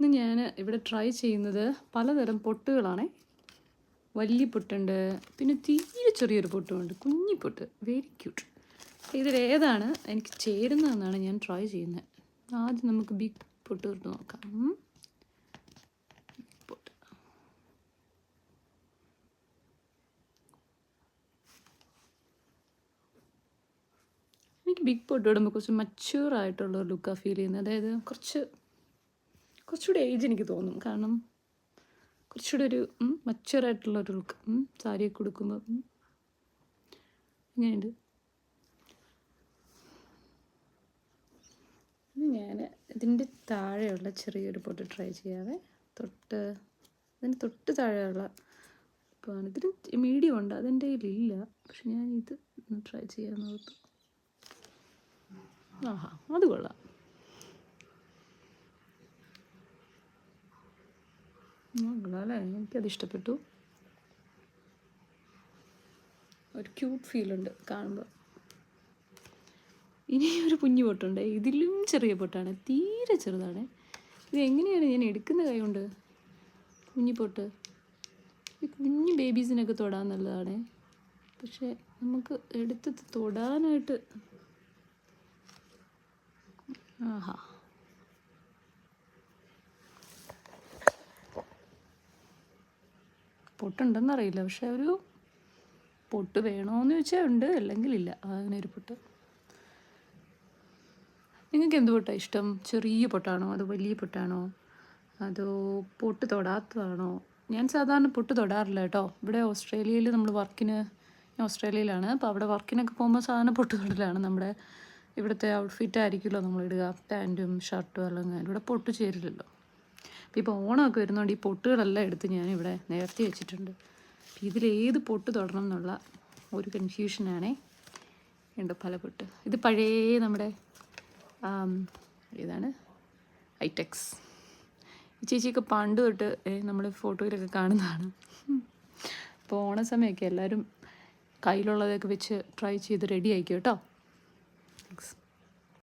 ഇന്ന് ഞാൻ ഇവിടെ ട്രൈ ചെയ്യുന്നത് പലതരം പൊട്ടുകളാണ്. വലിയ പൊട്ടുണ്ട്, പിന്നെ തീരെ ചെറിയൊരു പൊട്ടുമുണ്ട്, കുഞ്ഞി പൊട്ട്, വെരി ക്യൂട്ട്. ഇതിലേതാണ് എനിക്ക് ചേരുന്നതെന്നാണ് ഞാൻ ട്രൈ ചെയ്യുന്നത്. ആദ്യം നമുക്ക് ബിഗ് പൊട്ട് ഇട്ട് നോക്കാം. പൊട്ട് എനിക്ക് ബിഗ് പൊട്ട് ഇടുമ്പോൾ കുറച്ച് മച്യൂറായിട്ടുള്ള ഒരു ലുക്കാണ് ഫീൽ ചെയ്യുന്നത്. അതായത് കുറച്ചുകൂടി ഏജ് എനിക്ക് തോന്നും. കാരണം കുറച്ചുകൂടി ഒരു മച്യൂറായിട്ടുള്ളൊരു ലുക്ക്. സാരിയൊക്കെ കൊടുക്കുമ്പോൾ ഇങ്ങനെയുണ്ട്. ഞാൻ ഇതിൻ്റെ താഴെയുള്ള ചെറിയൊരു പൊട്ട് ട്രൈ ചെയ്യാതെ അതിന് തൊട്ട് താഴെയുള്ള പൊട്ടാണ്. ഇതിന് മീഡിയം ഉണ്ട്, അതെൻ്റെ കയ്യിലില്ല. പക്ഷെ ഞാൻ ഇത് ട്രൈ ചെയ്യാൻ നോക്കും. ആഹാ, അത് കൊള്ളാം. കൊള്ളാമല്ലേ, എനിക്കത് ഇഷ്ടപ്പെട്ടു. ഒരു ക്യൂട്ട് ഫീലുണ്ട് കാണുമ്പോൾ. ഇനി ഒരു കുഞ്ഞു പൊട്ടുണ്ട്, ഇതിലും ചെറിയ പൊട്ടാണ്, തീരെ ചെറുതാണ്. ഇത് എങ്ങനെയാണ് ഞാൻ എടുക്കുന്ന കൈ കൊണ്ട്? കുഞ്ഞി പൊട്ട് ഈ കുഞ്ഞു ബേബീസിനൊക്കെ തൊടാൻ നല്ലതാണ്. പക്ഷെ നമുക്ക് എടുത്ത് തൊടാനായിട്ട് ആഹാ, പൊട്ടുണ്ടെന്നറിയില്ല. പക്ഷെ ഒരു പൊട്ട് വേണമെന്ന് ചോദിച്ചാൽ ഉണ്ട്, അല്ലെങ്കിൽ ഇല്ല. അങ്ങനെ ഒരു പൊട്ട്. നിങ്ങൾക്ക് എന്ത് പൊട്ടാണ് ഇഷ്ടം? ചെറിയ പൊട്ടാണോ അതോ വലിയ പൊട്ടാണോ അതോ പൊട്ട് തൊടാത്തതാണോ? ഞാൻ സാധാരണ പൊട്ട് തൊടാറില്ല കേട്ടോ. ഇവിടെ ഓസ്ട്രേലിയയിൽ നമ്മൾ ഞാൻ ഓസ്ട്രേലിയയിലാണ്. അപ്പോൾ അവിടെ വർക്കിനൊക്കെ പോകുമ്പോൾ സാധാരണ പൊട്ട് തൊടലാണ്. നമ്മുടെ ഇവിടുത്തെ ഔട്ട്ഫിറ്റ് ആയിരിക്കുമല്ലോ നമ്മളിടുക, പാൻറ്റും ഷർട്ടും അല്ലെങ്കിൽ ഇവിടെ പൊട്ട് ചേരില്ലല്ലോ. അപ്പോൾ ഇപ്പോൾ ഓണമൊക്കെ വരുന്നതുകൊണ്ട് ഈ പൊട്ടുകളെല്ലാം എടുത്ത് ഞാനിവിടെ നേരത്തെ വെച്ചിട്ടുണ്ട്. അപ്പോൾ ഇതിലേത് പൊട്ട് തൊടണം എന്നുള്ള ഒരു കൺഫ്യൂഷനാണേ. ഉണ്ട് പല പൊട്ട്. ഇത് പഴയ നമ്മുടെ ഇതാണ് ഐടെക്സ്. ഈ ചേച്ചിയൊക്കെ പണ്ട് തൊട്ട് നമ്മൾ ഫോട്ടോയിലൊക്കെ കാണുന്നതാണ്. അപ്പോൾ ഓണ സമയമൊക്കെ എല്ലാവരും കയ്യിലുള്ളതൊക്കെ വെച്ച് ട്രൈ ചെയ്ത് റെഡി ആയിക്കോ കേട്ടോ.